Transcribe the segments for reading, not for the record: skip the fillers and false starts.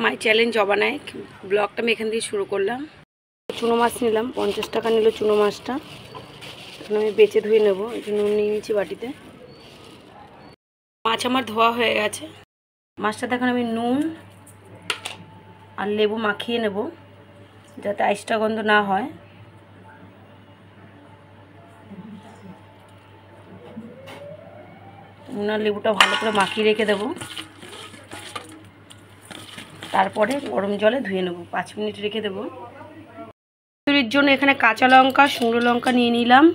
My challenge জবানায় ব্লগটা আমি এখান দিয়ে শুরু করলাম। চুনো মাছ নিলাম, 50 টাকা নিল চুনো মাছটা। এখন আমি বেছে ধুয়ে নেব, এই জন্য নিয়ে নিচ্ছি বাটিতে। মাছ আমার ধোয়া হয়ে গেছে। মাছটাতে এখন আমি নুন আর লেবু মাখিয়ে নেব, যাতে আইসটা গন্ধ না হয়। নুন আর লেবুটা ভালো করে মাখিয়ে রেখে দেবো, তারপরে গরম জলে ধুয়ে নেব। 5 মিনিট রেখে দেবো। তরকারির জন্য এখানে কাঁচা লঙ্কা, শুকনো লঙ্কা নিয়ে নিলাম।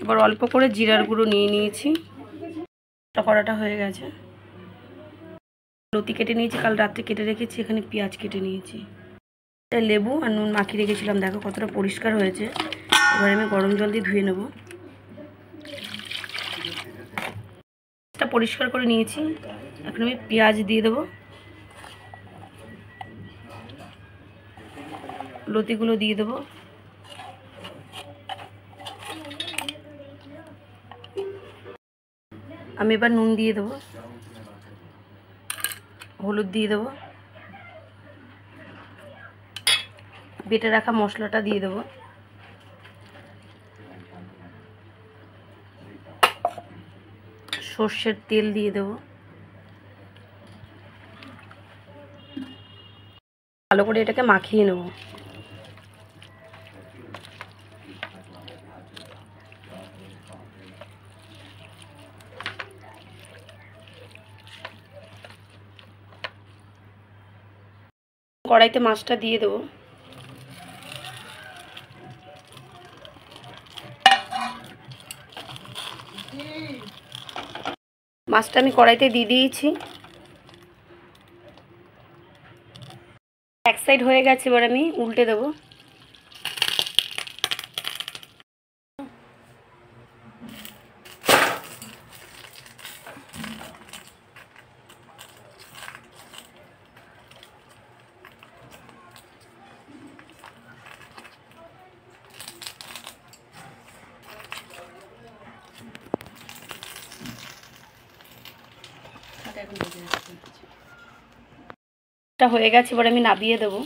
এবার অল্প করে জিরার গুঁড়ো নিয়ে নিয়েছি। কড়াটা হয়ে গেছে। লতি কেটে নিয়েছি, কাল রাত্রে কেটে রেখেছি। এখানে পেঁয়াজ কেটে নিয়েছি। লেবু আর নুন মাখিয়ে রেখেছিলাম, দেখো কতটা পরিষ্কার হয়েছে। এবার আমি গরম জল দিয়ে ধুয়ে নেব। এটা পরিষ্কার করে নিয়েছি। এখন আমি পেঁয়াজ দিয়ে দেবো, লতিগুলো দিয়ে দেবো। আমি এবার নুন দিয়ে দেবো, হলুদ দিয়ে দেবো, বেটে রাখা মশলাটা দিয়ে দেবো, সর্ষের তেল দিয়ে দেবো। ভালো করে এটাকে মাখিয়ে নেব। কড়াইতে মাছটা দিয়ে দেবো। মাছটা আমি কড়াইতে দিয়ে দিয়েছি। এক সাইড হয়ে গেছে, এবার আমি উল্টে দেবো। এটা হয়ে গেছে, এবার আমি নাবিয়ে দেবো।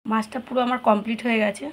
মাছটা পুরো আমার কমপ্লিট হয়ে গেছে।